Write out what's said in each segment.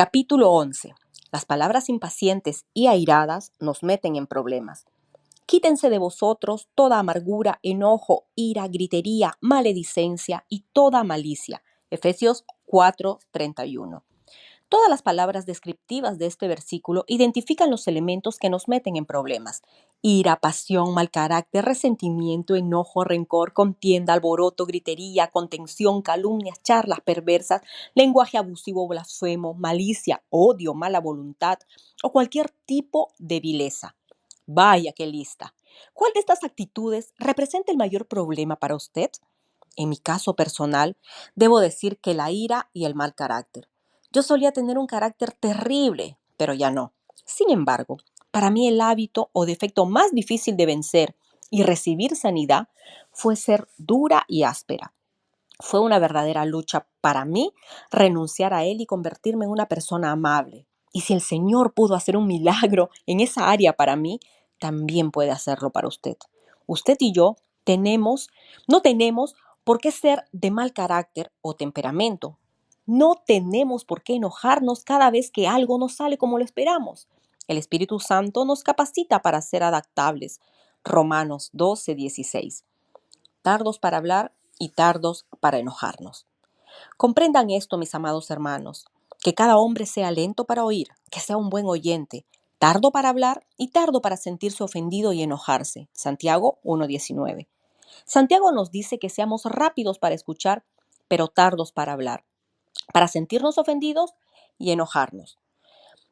Capítulo 11. Las palabras impacientes y airadas nos meten en problemas. Quítense de vosotros toda amargura, enojo, ira, gritería, maledicencia y toda malicia. Efesios 4:31. Todas las palabras descriptivas de este versículo identifican los elementos que nos meten en problemas: ira, pasión, mal carácter, resentimiento, enojo, rencor, contienda, alboroto, gritería, contención, calumnias, charlas perversas, lenguaje abusivo, blasfemo, malicia, odio, mala voluntad o cualquier tipo de vileza. Vaya qué lista. ¿Cuál de estas actitudes representa el mayor problema para usted? En mi caso personal, debo decir que la ira y el mal carácter. Yo solía tener un carácter terrible, pero ya no. Sin embargo, para mí el hábito o defecto más difícil de vencer y recibir sanidad fue ser dura y áspera. Fue una verdadera lucha para mí renunciar a él y convertirme en una persona amable. Y si el Señor pudo hacer un milagro en esa área para mí, también puede hacerlo para usted. Usted y yo no tenemos por qué ser de mal carácter o temperamento. No tenemos por qué enojarnos cada vez que algo no sale como lo esperamos. El Espíritu Santo nos capacita para ser adaptables. Romanos 12:16. Tardos para hablar y tardos para enojarnos. Comprendan esto, mis amados hermanos, que cada hombre sea lento para oír, que sea un buen oyente, tardo para hablar y tardo para sentirse ofendido y enojarse. Santiago 1:19. Santiago nos dice que seamos rápidos para escuchar, pero tardos para hablar, para sentirnos ofendidos y enojarnos.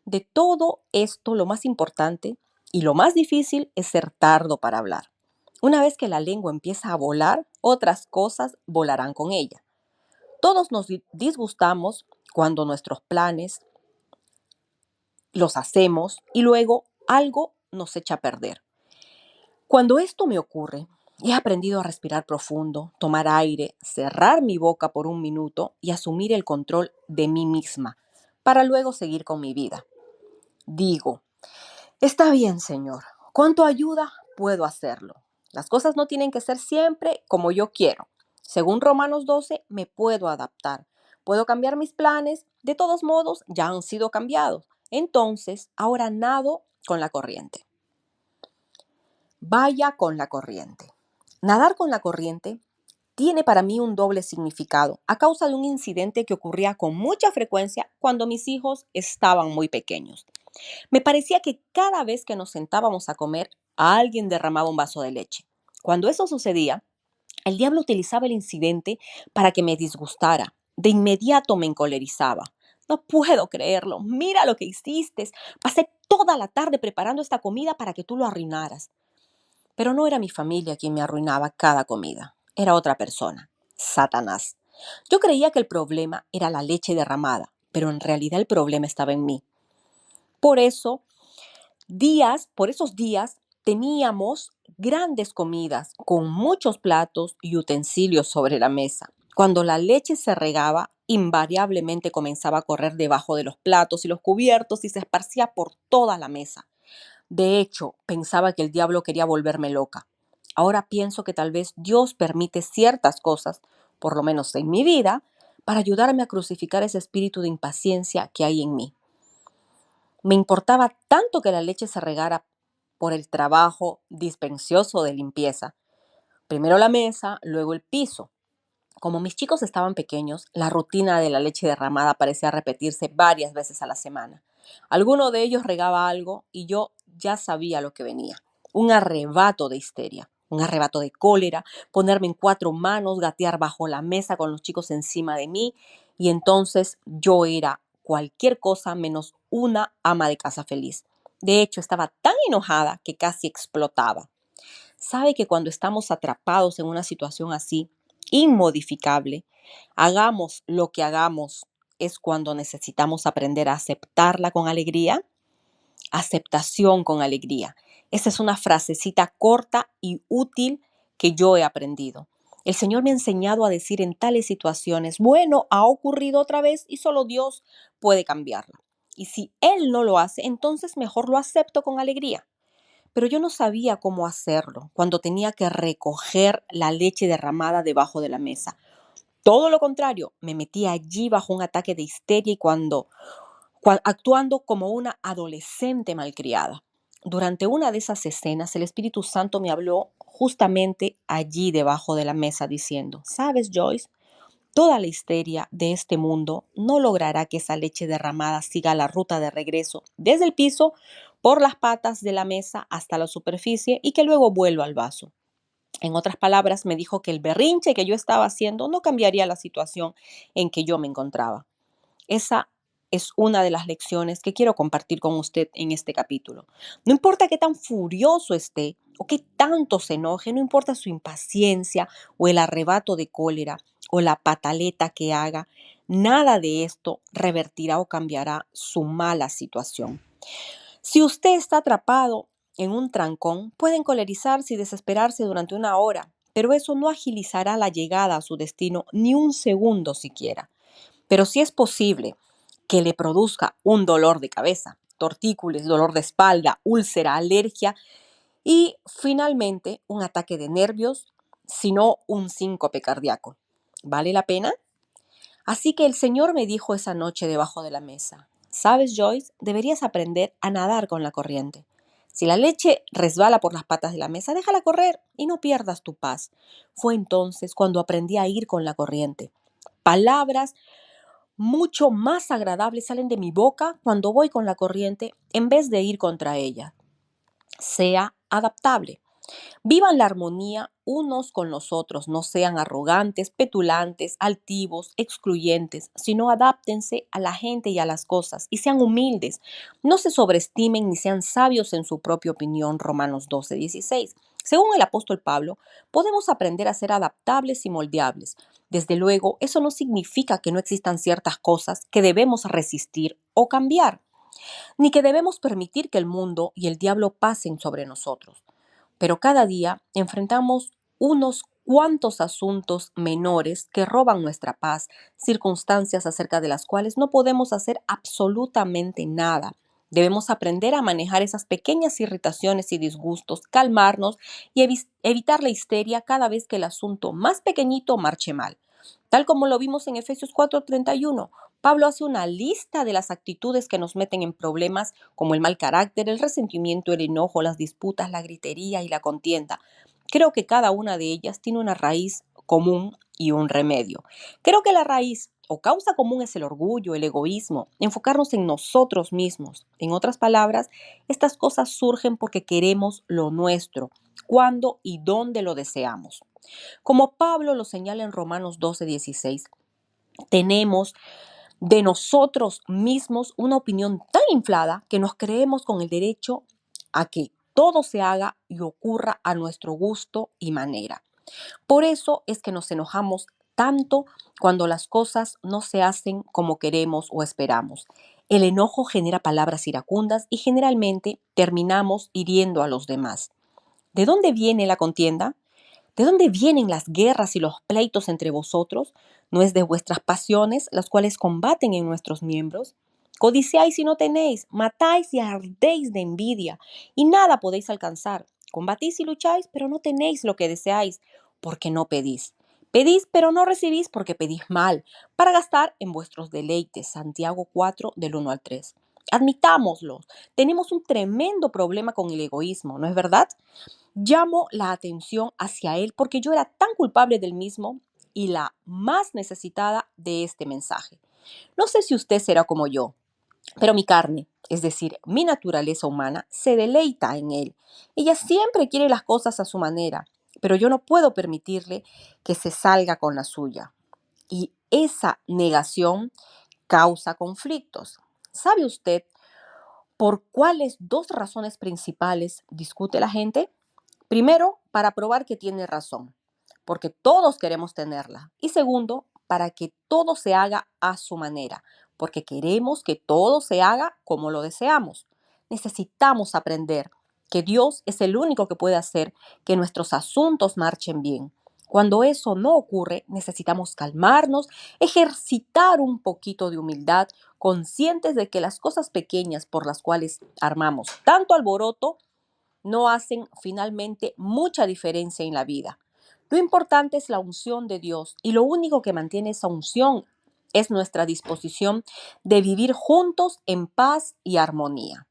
De todo esto, lo más importante y lo más difícil es ser tardo para hablar. Una vez que la lengua empieza a volar, otras cosas volarán con ella. Todos nos disgustamos cuando nuestros planes los hacemos y luego algo nos echa a perder. Cuando esto me ocurre, he aprendido a respirar profundo, tomar aire, cerrar mi boca por un minuto y asumir el control de mí misma para luego seguir con mi vida. Digo, está bien, Señor, con tu ayuda puedo hacerlo. Las cosas no tienen que ser siempre como yo quiero. Según Romanos 12, me puedo adaptar. Puedo cambiar mis planes. De todos modos, ya han sido cambiados. Entonces, ahora nado con la corriente. Vaya con la corriente. Nadar con la corriente tiene para mí un doble significado a causa de un incidente que ocurría con mucha frecuencia cuando mis hijos estaban muy pequeños. Me parecía que cada vez que nos sentábamos a comer, alguien derramaba un vaso de leche. Cuando eso sucedía, el diablo utilizaba el incidente para que me disgustara. De inmediato me encolerizaba. No puedo creerlo. Mira lo que hiciste. Pasé toda la tarde preparando esta comida para que tú lo arruinaras. Pero no era mi familia quien me arruinaba cada comida. Era otra persona, Satanás. Yo creía que el problema era la leche derramada, pero en realidad el problema estaba en mí. Por esos días teníamos grandes comidas con muchos platos y utensilios sobre la mesa. Cuando la leche se regaba, invariablemente comenzaba a correr debajo de los platos y los cubiertos y se esparcía por toda la mesa. De hecho, pensaba que el diablo quería volverme loca. Ahora pienso que tal vez Dios permite ciertas cosas, por lo menos en mi vida, para ayudarme a crucificar ese espíritu de impaciencia que hay en mí. Me importaba tanto que la leche se regara por el trabajo dispensioso de limpieza. Primero la mesa, luego el piso. Como mis chicos estaban pequeños, la rutina de la leche derramada parecía repetirse varias veces a la semana. Alguno de ellos regaba algo y yo ya sabía lo que venía. Un arrebato de histeria, un arrebato de cólera, ponerme en cuatro manos, gatear bajo la mesa con los chicos encima de mí, y entonces yo era cualquier cosa menos una ama de casa feliz. De hecho, estaba tan enojada que casi explotaba. Sabe que cuando estamos atrapados en una situación así, inmodificable, hagamos lo que hagamos, es cuando necesitamos aprender a aceptarla con alegría. Aceptación con alegría. Esa es una frasecita corta y útil que yo he aprendido. El Señor me ha enseñado a decir en tales situaciones, bueno, ha ocurrido otra vez y solo Dios puede cambiarla. Y si Él no lo hace, entonces mejor lo acepto con alegría. Pero yo no sabía cómo hacerlo cuando tenía que recoger la leche derramada debajo de la mesa. Todo lo contrario, me metí allí bajo un ataque de histeria y cuando actuando como una adolescente malcriada. Durante una de esas escenas, el Espíritu Santo me habló justamente allí debajo de la mesa diciendo, ¿sabes, Joyce? Toda la histeria de este mundo no logrará que esa leche derramada siga la ruta de regreso desde el piso, por las patas de la mesa hasta la superficie y que luego vuelva al vaso. En otras palabras, me dijo que el berrinche que yo estaba haciendo no cambiaría la situación en que yo me encontraba. Esa es una de las lecciones que quiero compartir con usted en este capítulo. No importa qué tan furioso esté o qué tanto se enoje, no importa su impaciencia o el arrebato de cólera o la pataleta que haga, nada de esto revertirá o cambiará su mala situación. Si usted está atrapado en un trancón, puede encolerizarse y desesperarse durante una hora, pero eso no agilizará la llegada a su destino ni un segundo siquiera. Pero sí es posible que le produzca un dolor de cabeza, tortícolis, dolor de espalda, úlcera, alergia y finalmente un ataque de nervios, sino un síncope cardíaco. ¿Vale la pena? Así que el Señor me dijo esa noche debajo de la mesa, ¿sabes, Joyce? Deberías aprender a nadar con la corriente. Si la leche resbala por las patas de la mesa, déjala correr y no pierdas tu paz. Fue entonces cuando aprendí a ir con la corriente. Palabras mucho más agradables salen de mi boca cuando voy con la corriente en vez de ir contra ella. Sea adaptable. Vivan la armonía unos con los otros, no sean arrogantes, petulantes, altivos, excluyentes, sino adáptense a la gente y a las cosas y sean humildes. No se sobreestimen ni sean sabios en su propia opinión, Romanos 12:16. Según el apóstol Pablo, podemos aprender a ser adaptables y moldeables. Desde luego, eso no significa que no existan ciertas cosas que debemos resistir o cambiar, ni que debemos permitir que el mundo y el diablo pasen sobre nosotros. Pero cada día enfrentamos unos cuantos asuntos menores que roban nuestra paz, circunstancias acerca de las cuales no podemos hacer absolutamente nada. Debemos aprender a manejar esas pequeñas irritaciones y disgustos, calmarnos y evitar la histeria cada vez que el asunto más pequeñito marche mal. Tal como lo vimos en Efesios 4:31, Pablo hace una lista de las actitudes que nos meten en problemas como el mal carácter, el resentimiento, el enojo, las disputas, la gritería y la contienda. Creo que cada una de ellas tiene una raíz común y un remedio. Creo que la raíz o causa común es el orgullo, el egoísmo, enfocarnos en nosotros mismos. En otras palabras, estas cosas surgen porque queremos lo nuestro, cuando y dónde lo deseamos. Como Pablo lo señala en Romanos 12:16, tenemos de nosotros mismos una opinión tan inflada que nos creemos con el derecho a que todo se haga y ocurra a nuestro gusto y manera. Por eso es que nos enojamos tanto cuando las cosas no se hacen como queremos o esperamos. El enojo genera palabras iracundas y generalmente terminamos hiriendo a los demás. ¿De dónde viene la contienda? ¿De dónde vienen las guerras y los pleitos entre vosotros? ¿No es de vuestras pasiones, las cuales combaten en nuestros miembros? Codiciáis y no tenéis, matáis y ardéis de envidia, y nada podéis alcanzar. Combatís y lucháis, pero no tenéis lo que deseáis, porque no pedís. Pedís, pero no recibís, porque pedís mal, para gastar en vuestros deleites. Santiago 4, del 1 al 3. Admitámoslo, tenemos un tremendo problema con el egoísmo, ¿no es verdad? Llamo la atención hacia él porque yo era tan culpable del mismo y la más necesitada de este mensaje. No sé si usted será como yo, pero mi carne, es decir, mi naturaleza humana, se deleita en él. Ella siempre quiere las cosas a su manera, pero yo no puedo permitirle que se salga con la suya. Y esa negación causa conflictos. ¿Sabe usted por cuáles dos razones principales discute la gente? Primero, para probar que tiene razón, porque todos queremos tenerla. Y segundo, para que todo se haga a su manera, porque queremos que todo se haga como lo deseamos. Necesitamos aprender que Dios es el único que puede hacer que nuestros asuntos marchen bien. Cuando eso no ocurre, necesitamos calmarnos, ejercitar un poquito de humildad, conscientes de que las cosas pequeñas por las cuales armamos tanto alboroto no hacen finalmente mucha diferencia en la vida. Lo importante es la unción de Dios y lo único que mantiene esa unción es nuestra disposición de vivir juntos en paz y armonía.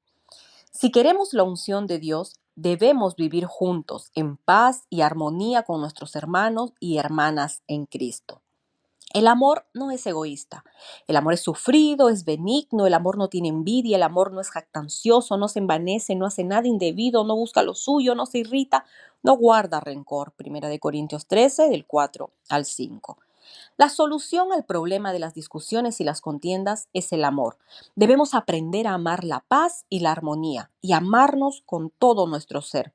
Si queremos la unción de Dios, debemos vivir juntos en paz y armonía con nuestros hermanos y hermanas en Cristo. El amor no es egoísta. El amor es sufrido, es benigno, el amor no tiene envidia, el amor no es jactancioso, no se envanece, no hace nada indebido, no busca lo suyo, no se irrita, no guarda rencor. 1 Corintios 13, del 4 al 5. La solución al problema de las discusiones y las contiendas es el amor. Debemos aprender a amar la paz y la armonía y amarnos con todo nuestro ser.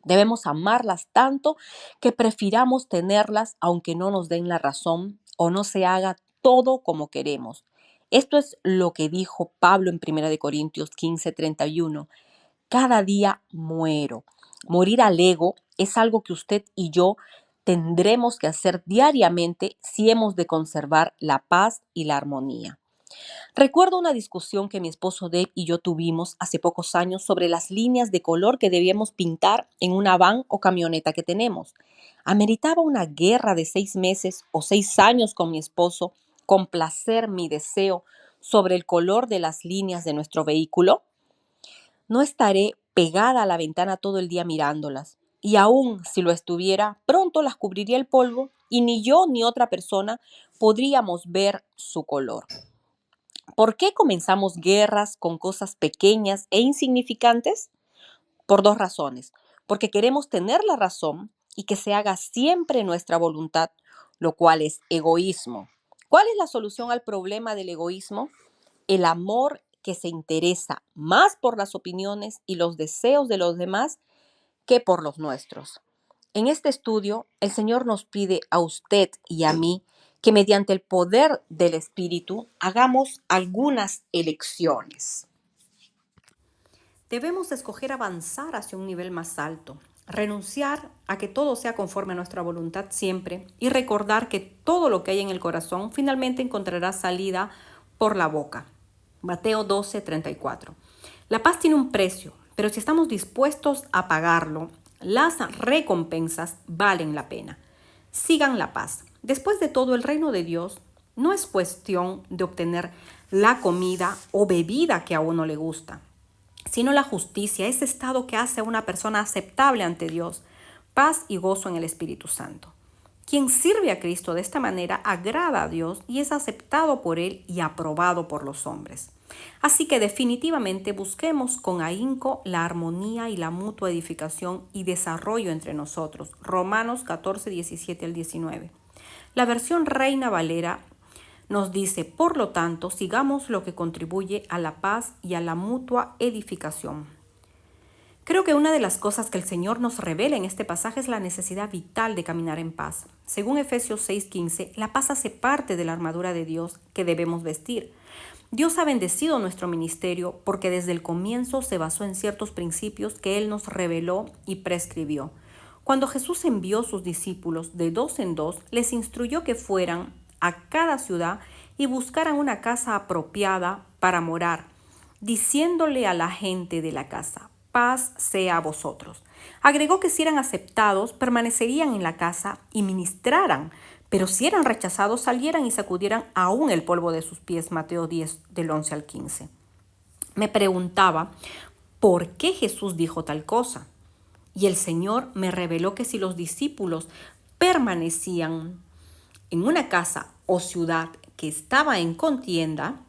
Debemos amarlas tanto que prefiramos tenerlas aunque no nos den la razón o no se haga todo como queremos. Esto es lo que dijo Pablo en 1 Corintios 15:31. Cada día muero. Morir al ego es algo que usted y yo tendremos que hacer diariamente si hemos de conservar la paz y la armonía. Recuerdo una discusión que mi esposo Dave y yo tuvimos hace pocos años sobre las líneas de color que debíamos pintar en una van o camioneta que tenemos. ¿Ameritaba una guerra de 6 meses o 6 años con mi esposo complacer mi deseo sobre el color de las líneas de nuestro vehículo? No estaré pegada a la ventana todo el día mirándolas. Y aún si lo estuviera, pronto las cubriría el polvo y ni yo ni otra persona podríamos ver su color. ¿Por qué comenzamos guerras con cosas pequeñas e insignificantes? Por dos razones. Porque queremos tener la razón y que se haga siempre nuestra voluntad, lo cual es egoísmo. ¿Cuál es la solución al problema del egoísmo? El amor que se interesa más por las opiniones y los deseos de los demás que por los nuestros. En este estudio, el Señor nos pide a usted y a mí que mediante el poder del Espíritu hagamos algunas elecciones. Debemos escoger avanzar hacia un nivel más alto, renunciar a que todo sea conforme a nuestra voluntad siempre y recordar que todo lo que hay en el corazón finalmente encontrará salida por la boca. Mateo 12:34. La paz tiene un precio, pero si estamos dispuestos a pagarlo, las recompensas valen la pena. Sigan la paz. Después de todo, el reino de Dios no es cuestión de obtener la comida o bebida que a uno le gusta, sino la justicia, ese estado que hace a una persona aceptable ante Dios, paz y gozo en el Espíritu Santo. Quien sirve a Cristo de esta manera agrada a Dios y es aceptado por Él y aprobado por los hombres. Así que definitivamente busquemos con ahínco la armonía y la mutua edificación y desarrollo entre nosotros. Romanos 14:17-19. La versión Reina Valera nos dice, por lo tanto, sigamos lo que contribuye a la paz y a la mutua edificación. Creo que una de las cosas que el Señor nos revela en este pasaje es la necesidad vital de caminar en paz. Según Efesios 6:15, la paz hace parte de la armadura de Dios que debemos vestir. Dios ha bendecido nuestro ministerio porque desde el comienzo se basó en ciertos principios que Él nos reveló y prescribió. Cuando Jesús envió sus discípulos de dos en dos, les instruyó que fueran a cada ciudad y buscaran una casa apropiada para morar, diciéndole a la gente de la casa, paz sea a vosotros. Agregó que si eran aceptados, permanecerían en la casa y ministraran, pero si eran rechazados, salieran y sacudieran aún el polvo de sus pies. Mateo 10, del 11 al 15. Me preguntaba, ¿por qué Jesús dijo tal cosa? Y el Señor me reveló que si los discípulos permanecían en una casa o ciudad que estaba en contienda,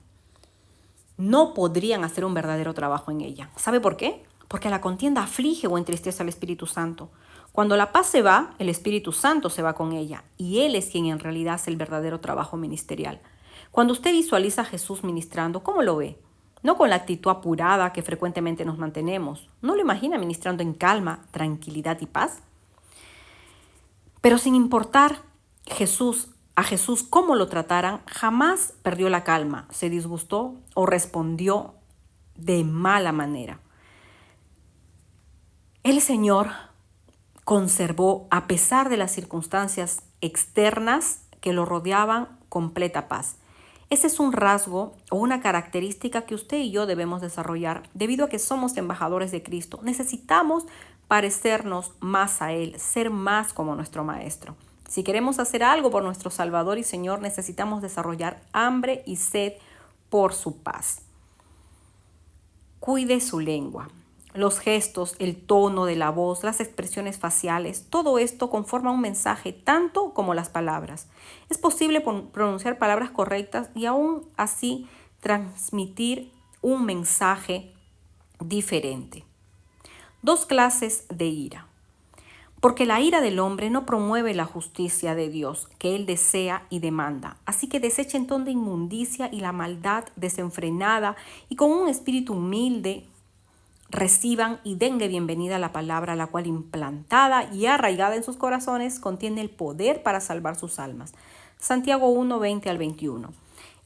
no podrían hacer un verdadero trabajo en ella. ¿Sabe por qué? Porque la contienda aflige o entristece al Espíritu Santo. Cuando la paz se va, el Espíritu Santo se va con ella y Él es quien en realidad hace el verdadero trabajo ministerial. Cuando usted visualiza a Jesús ministrando, ¿cómo lo ve? No con la actitud apurada que frecuentemente nos mantenemos. ¿No lo imagina ministrando en calma, tranquilidad y paz? Pero sin importar a Jesús cómo lo trataran, jamás perdió la calma, se disgustó o respondió de mala manera. El Señor conservó, a pesar de las circunstancias externas que lo rodeaban, completa paz. Ese es un rasgo o una característica que usted y yo debemos desarrollar debido a que somos embajadores de Cristo. Necesitamos parecernos más a Él, ser más como nuestro Maestro. Si queremos hacer algo por nuestro Salvador y Señor, necesitamos desarrollar hambre y sed por su paz. Cuide su lengua. Los gestos, el tono de la voz, las expresiones faciales, todo esto conforma un mensaje tanto como las palabras. Es posible pronunciar palabras correctas y aún así transmitir un mensaje diferente. 2 clases de ira. Porque la ira del hombre no promueve la justicia de Dios que él desea y demanda. Así que desechen toda inmundicia y la maldad desenfrenada y con un espíritu humilde reciban y denle bienvenida a la palabra, la cual implantada y arraigada en sus corazones contiene el poder para salvar sus almas. Santiago 1, 20 al 21.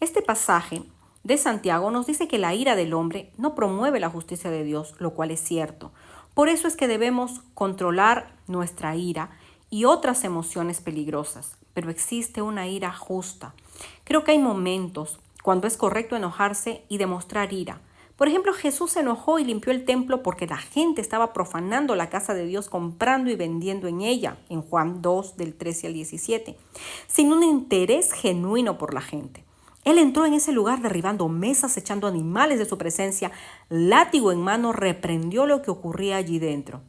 Este pasaje de Santiago nos dice que la ira del hombre no promueve la justicia de Dios, lo cual es cierto. Por eso es que debemos controlar nuestra ira y otras emociones peligrosas, pero existe una ira justa. Creo que hay momentos cuando es correcto enojarse y demostrar ira. Por ejemplo, Jesús se enojó y limpió el templo porque la gente estaba profanando la casa de Dios, comprando y vendiendo en ella, en Juan 2, del 13 al 17, sin un interés genuino por la gente. Él entró en ese lugar derribando mesas, echando animales de su presencia, látigo en mano, reprendió lo que ocurría allí dentro.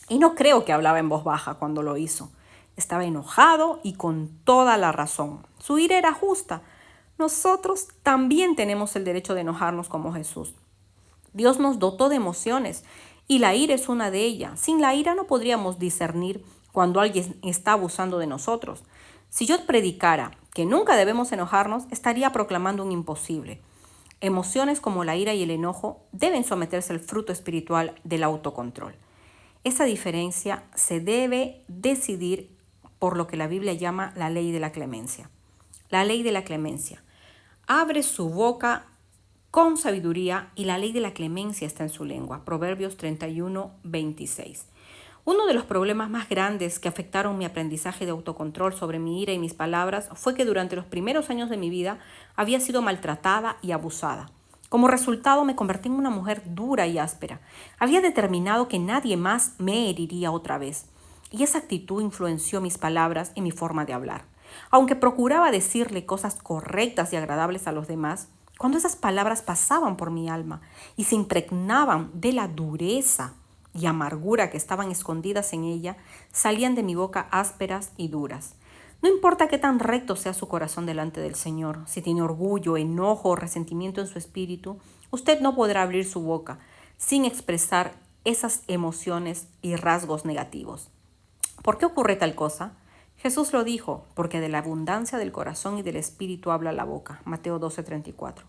Y no creo que hablaba en voz baja cuando lo hizo. Estaba enojado y con toda la razón. Su ira era justa. Nosotros también tenemos el derecho de enojarnos como Jesús. Dios nos dotó de emociones y la ira es una de ellas. Sin la ira no podríamos discernir cuando alguien está abusando de nosotros. Si yo predicara que nunca debemos enojarnos, estaría proclamando un imposible. Emociones como la ira y el enojo deben someterse al fruto espiritual del autocontrol. Esa diferencia se debe decidir por lo que la Biblia llama la ley de la clemencia. La ley de la clemencia. Abre su boca con sabiduría y la ley de la clemencia está en su lengua. Proverbios 31, 26. Uno de los problemas más grandes que afectaron mi aprendizaje de autocontrol sobre mi ira y mis palabras fue que durante los primeros años de mi vida había sido maltratada y abusada. Como resultado me convertí en una mujer dura y áspera. Había determinado que nadie más me heriría otra vez. Y esa actitud influenció mis palabras y mi forma de hablar. Aunque procuraba decirle cosas correctas y agradables a los demás, cuando esas palabras pasaban por mi alma y se impregnaban de la dureza y amargura que estaban escondidas en ella, salían de mi boca ásperas y duras. No importa qué tan recto sea su corazón delante del Señor, si tiene orgullo, enojo o resentimiento en su espíritu, usted no podrá abrir su boca sin expresar esas emociones y rasgos negativos. ¿Por qué ocurre tal cosa? Jesús lo dijo, porque de la abundancia del corazón y del espíritu habla la boca. Mateo 12:34.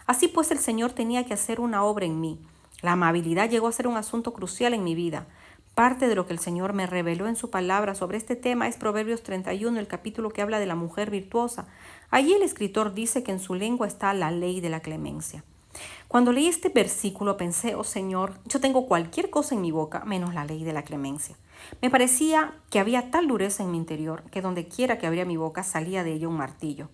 Así pues el Señor tenía que hacer una obra en mí. La amabilidad llegó a ser un asunto crucial en mi vida. Parte de lo que el Señor me reveló en su palabra sobre este tema es Proverbios 31, el capítulo que habla de la mujer virtuosa. Allí el escritor dice que en su lengua está la ley de la clemencia. Cuando leí este versículo pensé, oh Señor, yo tengo cualquier cosa en mi boca menos la ley de la clemencia. Me parecía que había tal dureza en mi interior que donde quiera que abría mi boca salía de ella un martillo.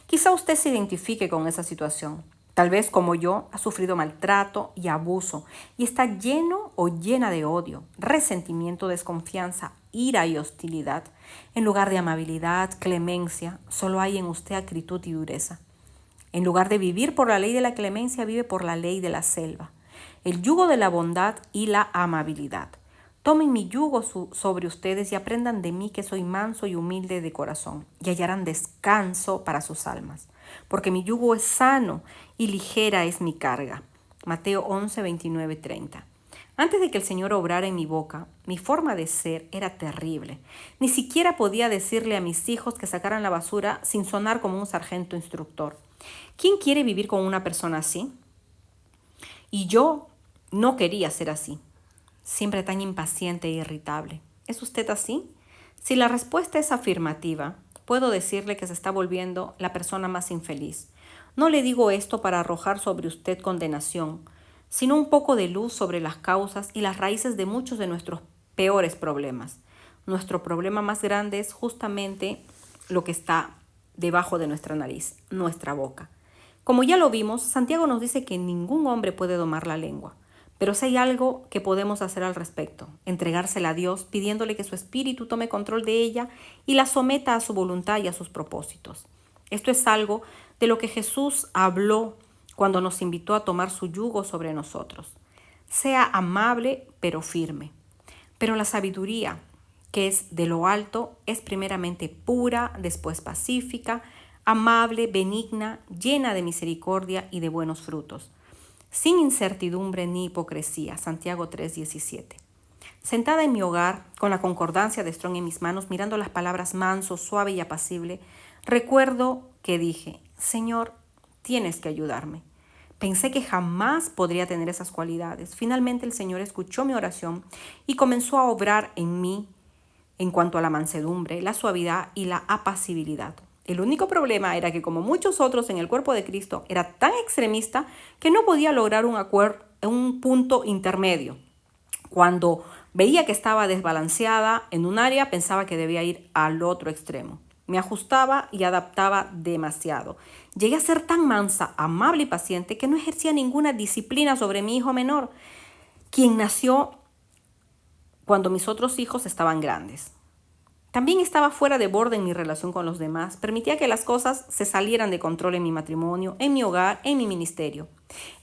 Quizá usted se identifique con esa situación. Tal vez, como yo, ha sufrido maltrato y abuso y está lleno o llena de odio, resentimiento, desconfianza, ira y hostilidad. En lugar de amabilidad, clemencia, solo hay en usted acritud y dureza. En lugar de vivir por la ley de la clemencia, vive por la ley de la selva, el yugo de la bondad y la amabilidad. Tomen mi yugo sobre ustedes y aprendan de mí que soy manso y humilde de corazón, y hallarán descanso para sus almas, porque mi yugo es sano y ligera es mi carga. Mateo 11, 29, 30. Antes de que el Señor obrara en mi boca, mi forma de ser era terrible. Ni siquiera podía decirle a mis hijos que sacaran la basura sin sonar como un sargento instructor. ¿Quién quiere vivir con una persona así? Y yo no quería ser así. Siempre tan impaciente e irritable. ¿Es usted así? Si la respuesta es afirmativa, puedo decirle que se está volviendo la persona más infeliz. No le digo esto para arrojar sobre usted condenación, sino un poco de luz sobre las causas y las raíces de muchos de nuestros peores problemas. Nuestro problema más grande es justamente lo que está debajo de nuestra nariz, nuestra boca. Como ya lo vimos, Santiago nos dice que ningún hombre puede domar la lengua, Pero si hay algo que podemos hacer al respecto, entregársela a Dios pidiéndole que su espíritu tome control de ella y la someta a su voluntad y a sus propósitos. Esto es algo de lo que Jesús habló cuando nos invitó a tomar su yugo sobre nosotros. Sea amable pero firme. Pero la sabiduría, que es de lo alto, es primeramente pura, después pacífica, amable, benigna, llena de misericordia y de buenos frutos, sin incertidumbre ni hipocresía. Santiago 3:17. Sentada en mi hogar, con la concordancia de Strong en mis manos, mirando las palabras manso, suave y apacible, recuerdo que dije: Señor, tienes que ayudarme. Pensé que jamás podría tener esas cualidades. Finalmente el Señor escuchó mi oración y comenzó a obrar en mí en cuanto a la mansedumbre, la suavidad y la apacibilidad. El único problema era que, como muchos otros en el cuerpo de Cristo, era tan extremista que no podía lograr un punto intermedio. Cuando veía que estaba desbalanceada en un área, pensaba que debía ir al otro extremo. Me ajustaba y adaptaba demasiado. Llegué a ser tan mansa, amable y paciente que no ejercía ninguna disciplina sobre mi hijo menor, quien nació cuando mis otros hijos estaban grandes. También estaba fuera de borde en mi relación con los demás. Permitía que las cosas se salieran de control en mi matrimonio, en mi hogar, en mi ministerio.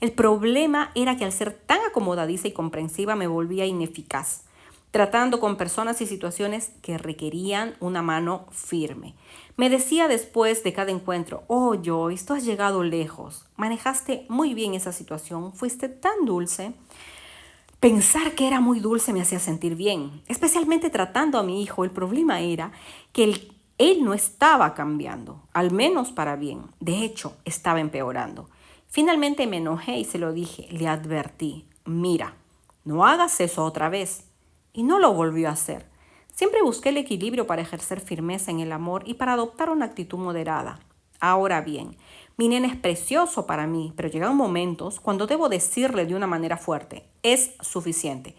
El problema era que al ser tan acomodadiza y comprensiva me volvía ineficaz, tratando con personas y situaciones que requerían una mano firme. Me decía después de cada encuentro: oh Joyce, tú has llegado lejos, manejaste muy bien esa situación, fuiste tan dulce. Pensar que era muy dulce me hacía sentir bien, especialmente tratando a mi hijo. El problema era que él no estaba cambiando, al menos para bien. De hecho, estaba empeorando. Finalmente me enojé y se lo dije, le advertí: mira, no hagas eso otra vez. Y no lo volvió a hacer. Siempre busqué el equilibrio para ejercer firmeza en el amor y para adoptar una actitud moderada. Ahora bien, mi nene es precioso para mí, pero llegan momentos cuando debo decirle de una manera fuerte: es suficiente.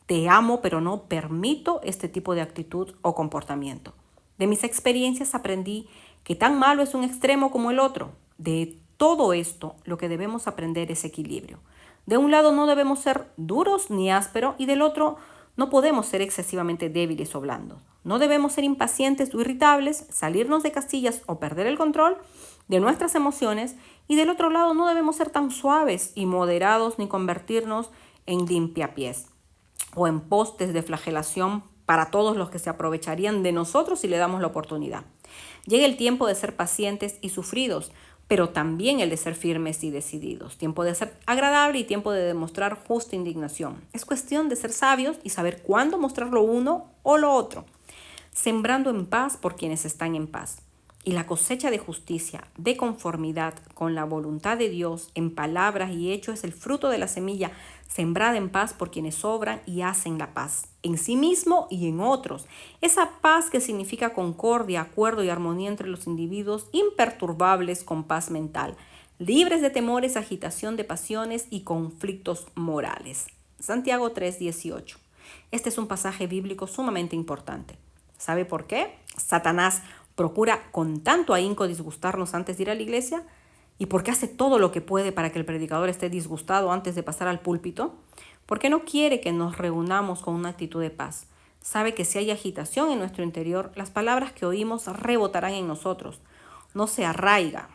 Te amo, pero no permito este tipo de actitud o comportamiento. De mis experiencias aprendí que tan malo es un extremo como el otro. De todo esto, lo que debemos aprender es equilibrio. De un lado no debemos ser duros ni ásperos y del otro no podemos ser excesivamente débiles o blandos. No debemos ser impacientes o irritables, salirnos de casillas o perder el control de nuestras emociones, y del otro lado no debemos ser tan suaves y moderados ni convertirnos en limpiapiés o en postes de flagelación para todos los que se aprovecharían de nosotros si le damos la oportunidad. Llega el tiempo de ser pacientes y sufridos, pero también el de ser firmes y decididos. Tiempo de ser agradable y tiempo de demostrar justa indignación. Es cuestión de ser sabios y saber cuándo mostrar lo uno o lo otro. Sembrando en paz por quienes están en paz. Y la cosecha de justicia, de conformidad con la voluntad de Dios en palabras y hechos, es el fruto de la semilla sembrada en paz por quienes obran y hacen la paz, en sí mismo y en otros. Esa paz que significa concordia, acuerdo y armonía entre los individuos, imperturbables con paz mental, libres de temores, agitación de pasiones y conflictos morales. Santiago 3:18. Este es un pasaje bíblico sumamente importante. ¿Sabe por qué? Satanás procura con tanto ahínco disgustarnos antes de ir a la iglesia. ¿Y por qué hace todo lo que puede para que el predicador esté disgustado antes de pasar al púlpito? Porque no quiere que nos reunamos con una actitud de paz. Sabe que si hay agitación en nuestro interior, las palabras que oímos rebotarán en nosotros. No se arraiga.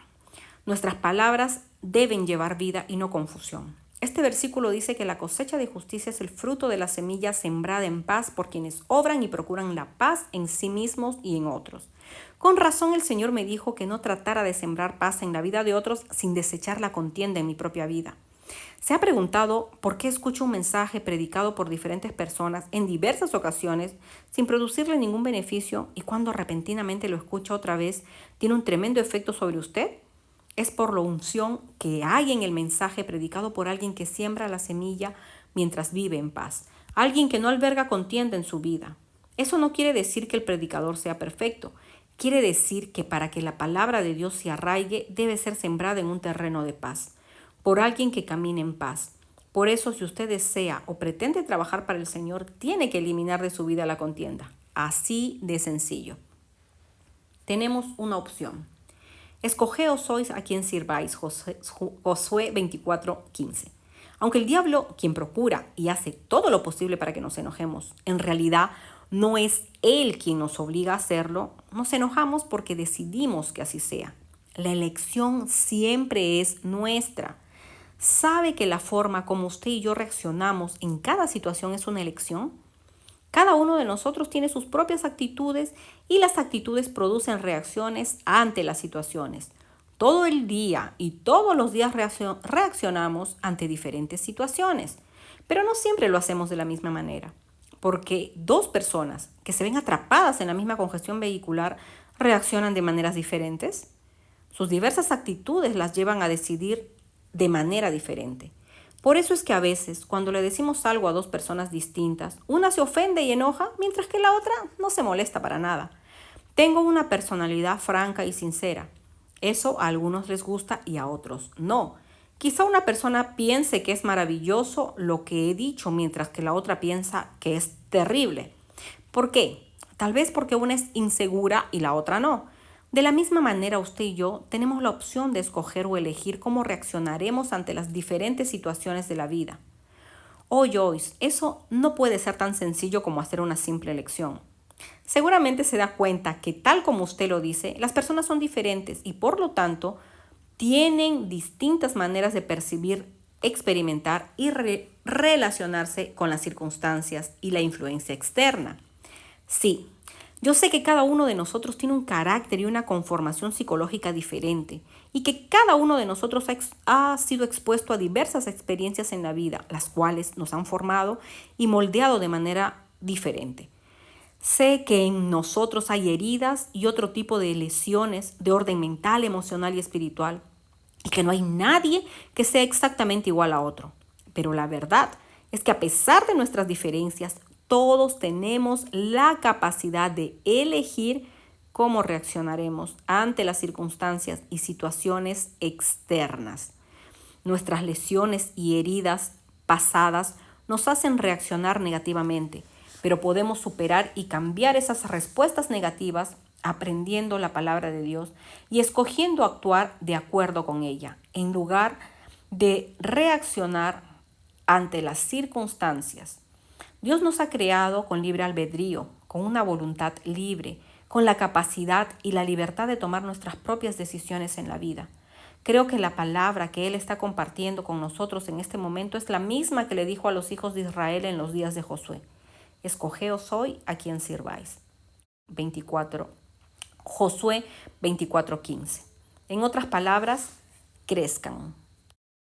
Nuestras palabras deben llevar vida y no confusión. Este versículo dice que la cosecha de justicia es el fruto de la semilla sembrada en paz por quienes obran y procuran la paz en sí mismos y en otros. Con razón el Señor me dijo que no tratara de sembrar paz en la vida de otros sin desechar la contienda en mi propia vida. ¿Se ha preguntado por qué escucho un mensaje predicado por diferentes personas en diversas ocasiones sin producirle ningún beneficio, y cuando repentinamente lo escucha otra vez tiene un tremendo efecto sobre usted? Es por la unción que hay en el mensaje predicado por alguien que siembra la semilla mientras vive en paz, alguien que no alberga contienda en su vida. Eso no quiere decir que el predicador sea perfecto. Quiere decir que para que la palabra de Dios se arraigue, debe ser sembrada en un terreno de paz, por alguien que camine en paz. Por eso, si usted desea o pretende trabajar para el Señor, tiene que eliminar de su vida la contienda. Así de sencillo. Tenemos una opción. Escogeos sois a quien sirváis. Josué 24:15. Aunque el diablo, quien procura y hace todo lo posible para que nos enojemos, en realidad no es él quien nos obliga a hacerlo, nos enojamos porque decidimos que así sea. La elección siempre es nuestra. ¿Sabe que la forma como usted y yo reaccionamos en cada situación es una elección? Cada uno de nosotros tiene sus propias actitudes y las actitudes producen reacciones ante las situaciones. Todo el día y todos los días reaccionamos ante diferentes situaciones, pero no siempre lo hacemos de la misma manera, porque dos personas que se ven atrapadas en la misma congestión vehicular reaccionan de maneras diferentes. Sus diversas actitudes las llevan a decidir de manera diferente. Por eso es que a veces, cuando le decimos algo a dos personas distintas, una se ofende y enoja, mientras que la otra no se molesta para nada. Tengo una personalidad franca y sincera. Eso a algunos les gusta y a otros no. Quizá una persona piense que es maravilloso lo que he dicho, mientras que la otra piensa que es terrible. ¿Por qué? Tal vez porque una es insegura y la otra no. De la misma manera, usted y yo tenemos la opción de escoger o elegir cómo reaccionaremos ante las diferentes situaciones de la vida. Oh, Joyce, eso no puede ser tan sencillo como hacer una simple elección. Seguramente se da cuenta que, tal como usted lo dice, las personas son diferentes y por lo tanto tienen distintas maneras de percibir, experimentar y relacionarse con las circunstancias y la influencia externa. Sí, yo sé que cada uno de nosotros tiene un carácter y una conformación psicológica diferente y que cada uno de nosotros ha sido expuesto a diversas experiencias en la vida, las cuales nos han formado y moldeado de manera diferente. Sé que en nosotros hay heridas y otro tipo de lesiones de orden mental, emocional y espiritual, y que no hay nadie que sea exactamente igual a otro. Pero la verdad es que a pesar de nuestras diferencias, todos tenemos la capacidad de elegir cómo reaccionaremos ante las circunstancias y situaciones externas. Nuestras lesiones y heridas pasadas nos hacen reaccionar negativamente, pero podemos superar y cambiar esas respuestas negativas aprendiendo la palabra de Dios y escogiendo actuar de acuerdo con ella, en lugar de reaccionar ante las circunstancias. Dios nos ha creado con libre albedrío, con una voluntad libre, con la capacidad y la libertad de tomar nuestras propias decisiones en la vida. Creo que la palabra que Él está compartiendo con nosotros en este momento es la misma que le dijo a los hijos de Israel en los días de Josué. Escogeos hoy a quien sirváis. 24. Josué 24:15. En otras palabras, crezcan.